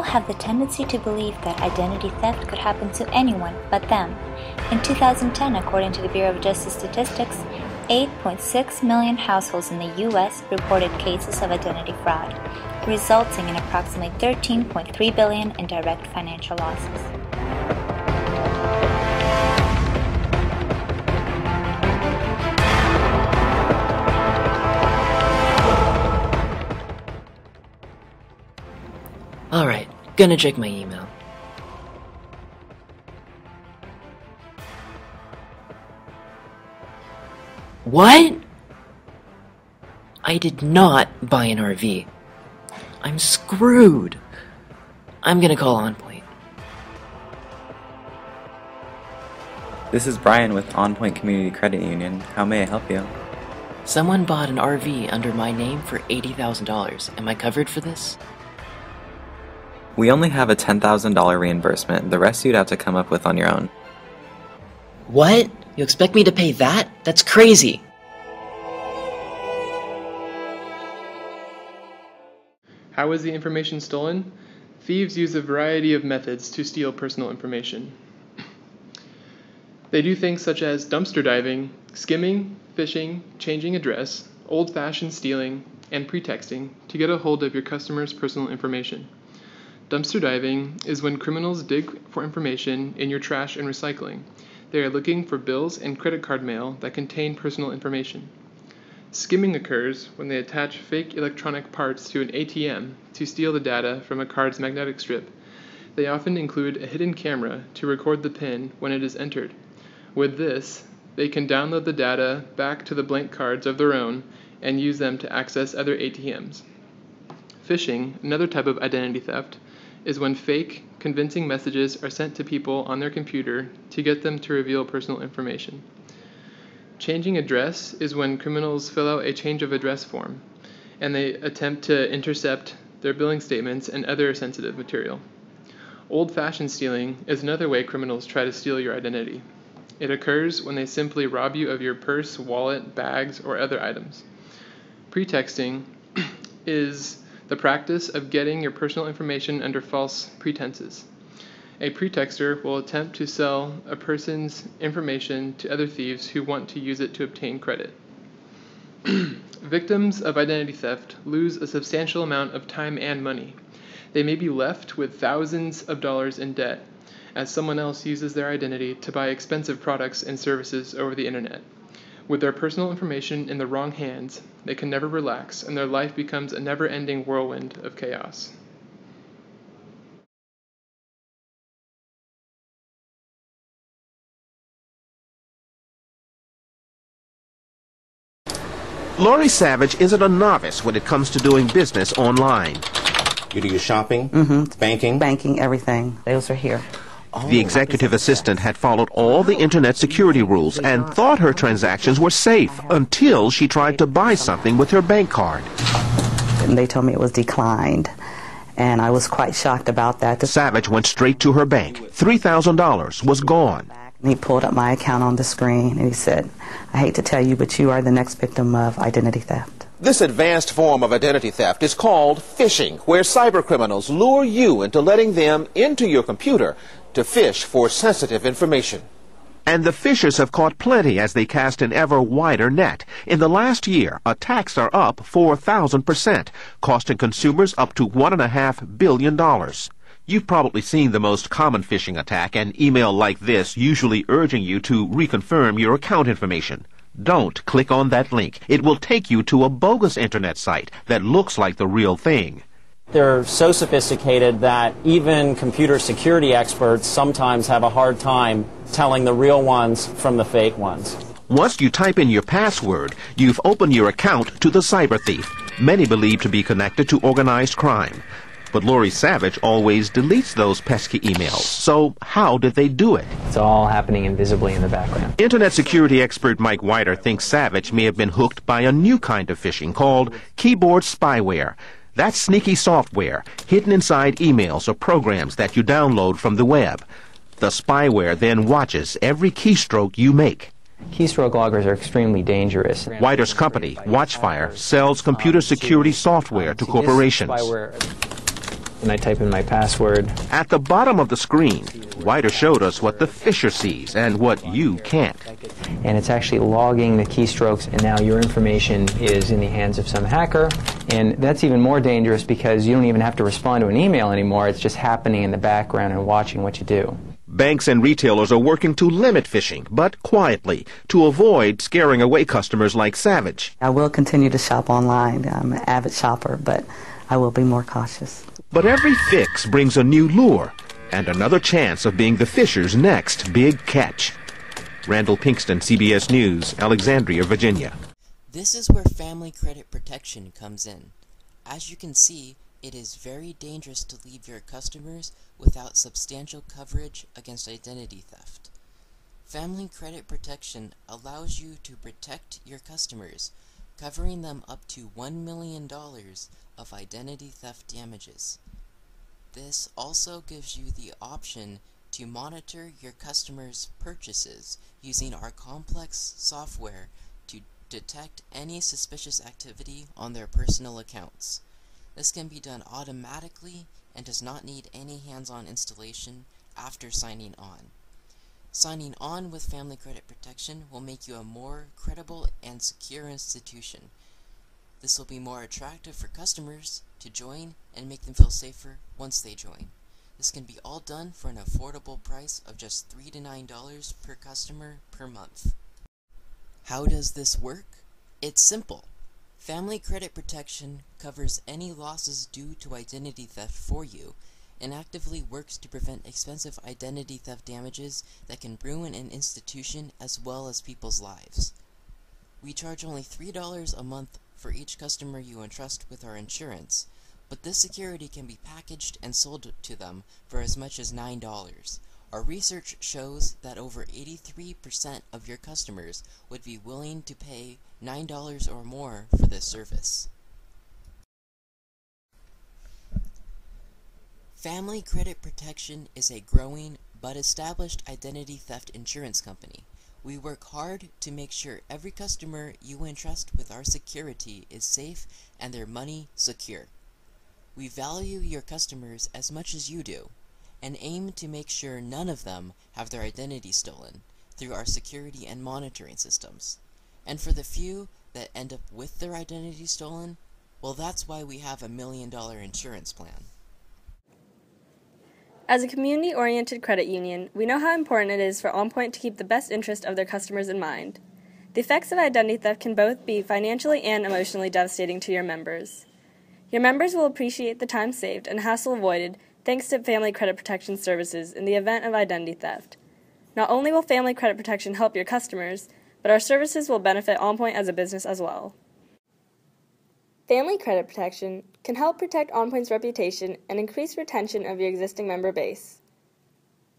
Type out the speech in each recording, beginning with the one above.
have the tendency to believe that identity theft could happen to anyone but them. In 2010, according to the Bureau of Justice Statistics, 8.6 million households in the U.S. reported cases of identity fraud, resulting in approximately $13.3 billion in direct financial losses. Alright, gonna check my email. What? I did not buy an RV. I'm screwed. I'm gonna call OnPoint. This is Brian with OnPoint Community Credit Union. How may I help you? Someone bought an RV under my name for $80,000. Am I covered for this? We only have a $10,000 reimbursement. The rest you'd have to come up with on your own. What? You expect me to pay that? That's crazy! How was the information stolen? Thieves use a variety of methods to steal personal information. They do things such as dumpster diving, skimming, phishing, changing address, old-fashioned stealing, and pretexting to get a hold of your customer's personal information. Dumpster diving is when criminals dig for information in your trash and recycling. They are looking for bills and credit card mail that contain personal information. Skimming occurs when they attach fake electronic parts to an ATM to steal the data from a card's magnetic strip. They often include a hidden camera to record the PIN when it is entered. With this, they can download the data back to the blank cards of their own and use them to access other ATMs. Phishing, another type of identity theft, is when fake, convincing messages are sent to people on their computer to get them to reveal personal information. Changing address is when criminals fill out a change of address form, and they attempt to intercept their billing statements and other sensitive material. Old-fashioned stealing is another way criminals try to steal your identity. It occurs when they simply rob you of your purse, wallet, bags, or other items. Pretexting is the practice of getting your personal information under false pretenses. A pretexter will attempt to sell a person's information to other thieves who want to use it to obtain credit. Victims of identity theft lose a substantial amount of time and money. They may be left with thousands of dollars in debt, as someone else uses their identity to buy expensive products and services over the internet. With their personal information in the wrong hands, they can never relax, and their life becomes a never-ending whirlwind of chaos. Lori Savage isn't a novice when it comes to doing business online. You do your shopping, banking? Banking, everything. Those are here. The executive assistant had followed all the internet security rules and thought her transactions were safe until she tried to buy something with her bank card. And they told me it was declined, and I was quite shocked about that. Savage went straight to her bank. $3,000 was gone. He pulled up my account on the screen and he said, "I hate to tell you, but you are the next victim of identity theft." This advanced form of identity theft is called phishing, where cybercriminals lure you into letting them into your computer to fish for sensitive information. And the fishers have caught plenty as they cast an ever wider net. In the last year, attacks are up 4,000%, costing consumers up to $1.5 billion. You've probably seen the most common phishing attack, an email like this usually urging you to reconfirm your account information. Don't click on that link. It will take you to a bogus internet site that looks like the real thing. They're so sophisticated that even computer security experts sometimes have a hard time telling the real ones from the fake ones. Once you type in your password, you've opened your account to the cyber thief, many believe to be connected to organized crime. But Lori Savage always deletes those pesky emails. So how did they do it? It's all happening invisibly in the background. Internet security expert Mike Whiter thinks Savage may have been hooked by a new kind of phishing called keyboard spyware. That's sneaky software hidden inside emails or programs that you download from the web. The spyware then watches every keystroke you make. Keystroke loggers are extremely dangerous. Whiter's company, Watchfire, sells computer security software to corporations. and I type in my password. At the bottom of the screen, Whiter showed us what the phisher sees and what you can't. And it's actually logging the keystrokes, and now your information is in the hands of some hacker. And that's even more dangerous because you don't even have to respond to an email anymore. It's just happening in the background and watching what you do. Banks and retailers are working to limit phishing, but quietly, to avoid scaring away customers like Savage. I will continue to shop online. I'm an avid shopper, but I will be more cautious. But every fix brings a new lure and another chance of being the fisher's next big catch. Randall Pinkston, CBS News, Alexandria, Virginia. This is where family credit protection comes in. As you can see, it is very dangerous to leave your customers without substantial coverage against identity theft. Family credit protection allows you to protect your customers, covering them up to $1 million of identity theft damages. This also gives you the option to monitor your customers' purchases using our complex software to detect any suspicious activity on their personal accounts. This can be done automatically and does not need any hands-on installation after signing on. Signing on with Family Credit Protection will make you a more credible and secure institution. This will be more attractive for customers to join and make them feel safer once they join. This can be all done for an affordable price of just $3 to $9 per customer per month. How does this work? It's simple. Family Credit Protection covers any losses due to identity theft for you and actively works to prevent expensive identity theft damages that can ruin an institution as well as people's lives. We charge only $3 a month for each customer you entrust with our insurance, but this security can be packaged and sold to them for as much as $9. Our research shows that over 83% of your customers would be willing to pay $9 or more for this service. Family Credit Protection is a growing but established identity theft insurance company. We work hard to make sure every customer you entrust with our security is safe and their money secure. We value your customers as much as you do, and aim to make sure none of them have their identity stolen through our security and monitoring systems. And for the few that end up with their identity stolen, well, that's why we have $1 million insurance plan. As a community-oriented credit union, we know how important it is for OnPoint to keep the best interest of their customers in mind. The effects of identity theft can both be financially and emotionally devastating to your members. Your members will appreciate the time saved and hassle avoided thanks to Family Credit Protection services in the event of identity theft. Not only will Family Credit Protection help your customers, but our services will benefit OnPoint as a business as well. Family Credit Protection can help protect OnPoint's reputation and increase retention of your existing member base.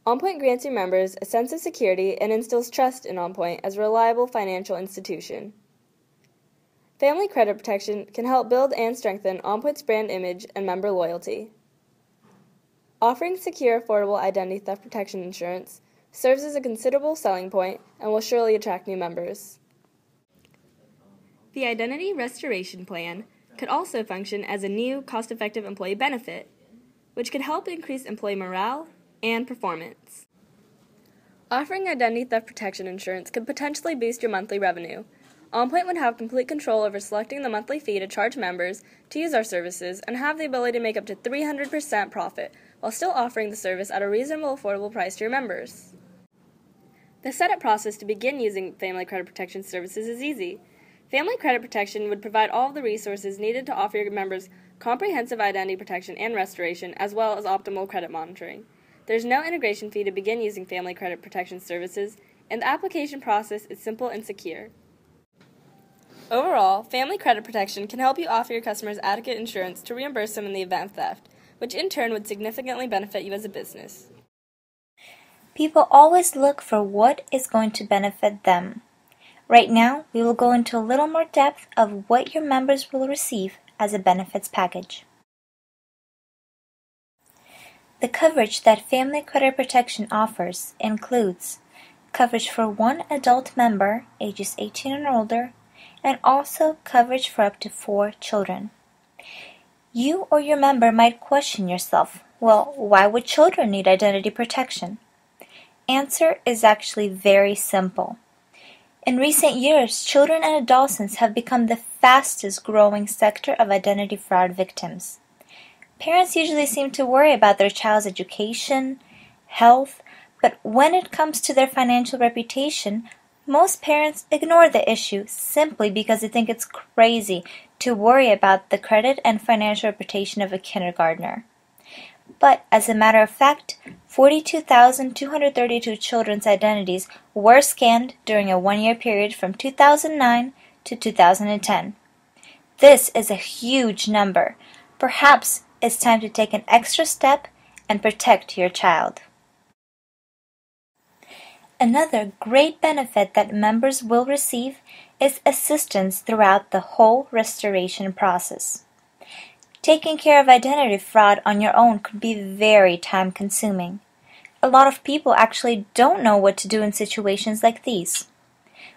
OnPoint grants your members a sense of security and instills trust in OnPoint as a reliable financial institution. Family Credit Protection can help build and strengthen OnPoint's brand image and member loyalty. Offering secure, affordable identity theft protection insurance serves as a considerable selling point and will surely attract new members. The Identity Restoration Plan could also function as a new, cost-effective employee benefit, which could help increase employee morale and performance. Offering identity theft protection insurance could potentially boost your monthly revenue. OnPoint would have complete control over selecting the monthly fee to charge members to use our services and have the ability to make up to 300% profit while still offering the service at a reasonable, affordable price to your members. The setup process to begin using Family Credit Protection services is easy. Family Credit Protection would provide all of the resources needed to offer your members comprehensive identity protection and restoration, as well as optimal credit monitoring. There's no integration fee to begin using Family Credit Protection services, and the application process is simple and secure. Overall, Family Credit Protection can help you offer your customers adequate insurance to reimburse them in the event of theft, which in turn would significantly benefit you as a business. People always look for what is going to benefit them. Right now, we will go into a little more depth of what your members will receive as a benefits package. The coverage that Family Credit Protection offers includes coverage for one adult member, ages 18 and older, and also coverage for up to 4 children. You or your member might question yourself, well, why would children need identity protection? Answer is actually very simple. In recent years, children and adolescents have become the fastest growing sector of identity fraud victims. Parents usually seem to worry about their child's education, health, but when it comes to their financial reputation, most parents ignore the issue simply because they think it's crazy to worry about the credit and financial reputation of a kindergartner. But as a matter of fact, 42,232 children's identities were scanned during a one-year period from 2009 to 2010. This is a huge number. Perhaps it's time to take an extra step and protect your child. Another great benefit that members will receive is assistance throughout the whole restoration process. Taking care of identity fraud on your own could be very time-consuming. A lot of people actually don't know what to do in situations like these.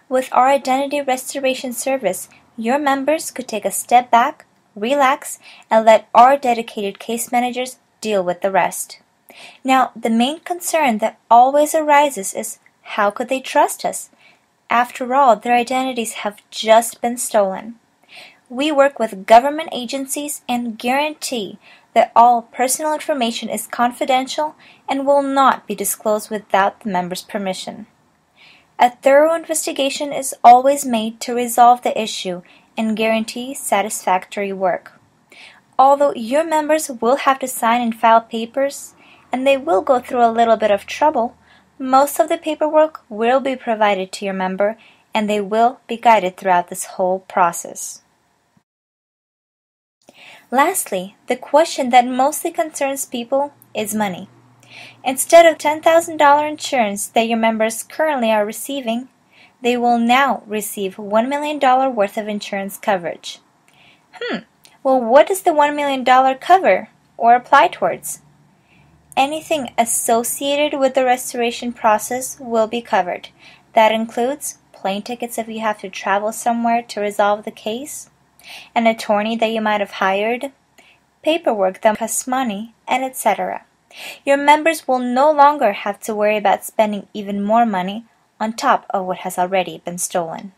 With our identity restoration service, your members could take a step back, relax, and let our dedicated case managers deal with the rest. Now, the main concern that always arises is, how could they trust us? After all, their identities have just been stolen. We work with government agencies and guarantee that all personal information is confidential and will not be disclosed without the member's permission. A thorough investigation is always made to resolve the issue and guarantee satisfactory work. Although your members will have to sign and file papers, and they will go through a little bit of trouble, most of the paperwork will be provided to your member, and they will be guided throughout this whole process. Lastly, the question that mostly concerns people is money. Instead of $10,000 insurance that your members currently are receiving, they will now receive $1 million worth of insurance coverage. Well, what does the $1 million cover or apply towards? Anything associated with the restoration process will be covered. That includes plane tickets if you have to travel somewhere to resolve the case, an attorney that you might have hired, paperwork that costs money, and etc. Your members will no longer have to worry about spending even more money on top of what has already been stolen.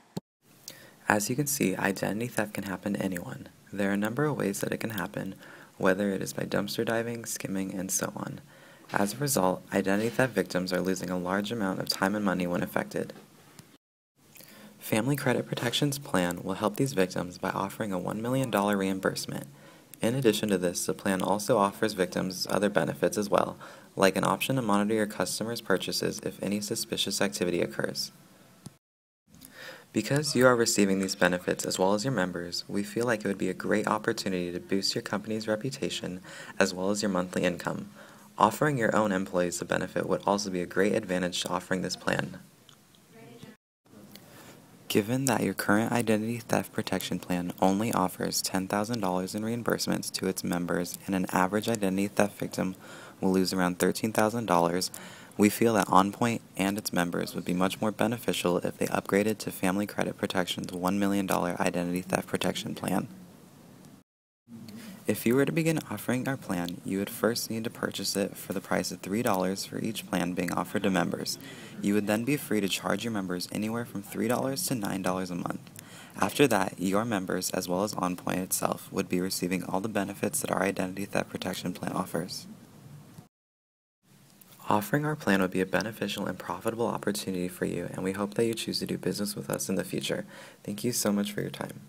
As you can see, identity theft can happen to anyone. There are a number of ways that it can happen, whether it is by dumpster diving, skimming, and so on. As a result, identity theft victims are losing a large amount of time and money when affected. Family Credit Protection's plan will help these victims by offering a $1 million reimbursement. In addition to this, the plan also offers victims other benefits as well, like an option to monitor your customers' purchases if any suspicious activity occurs. Because you are receiving these benefits as well as your members, we feel like it would be a great opportunity to boost your company's reputation as well as your monthly income. Offering your own employees the benefit would also be a great advantage to offering this plan. Given that your current identity theft protection plan only offers $10,000 in reimbursements to its members and an average identity theft victim will lose around $13,000, we feel that OnPoint and its members would be much more beneficial if they upgraded to Family Credit Protection's $1 million identity theft protection plan. If you were to begin offering our plan, you would first need to purchase it for the price of $3 for each plan being offered to members. You would then be free to charge your members anywhere from $3 to $9 a month. After that, your members, as well as OnPoint itself, would be receiving all the benefits that our identity theft protection plan offers. Offering our plan would be a beneficial and profitable opportunity for you, and we hope that you choose to do business with us in the future. Thank you so much for your time.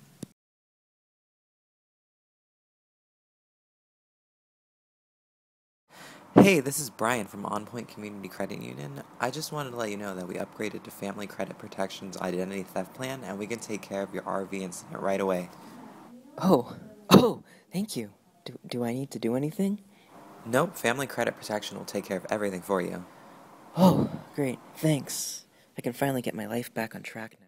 Hey, this is Brian from OnPoint Community Credit Union. I just wanted to let you know that we upgraded to Family Credit Protection's identity theft plan, and we can take care of your RV incident right away. Oh, thank you. Do I need to do anything? Nope, Family Credit Protection will take care of everything for you. Oh, great, thanks. I can finally get my life back on track now.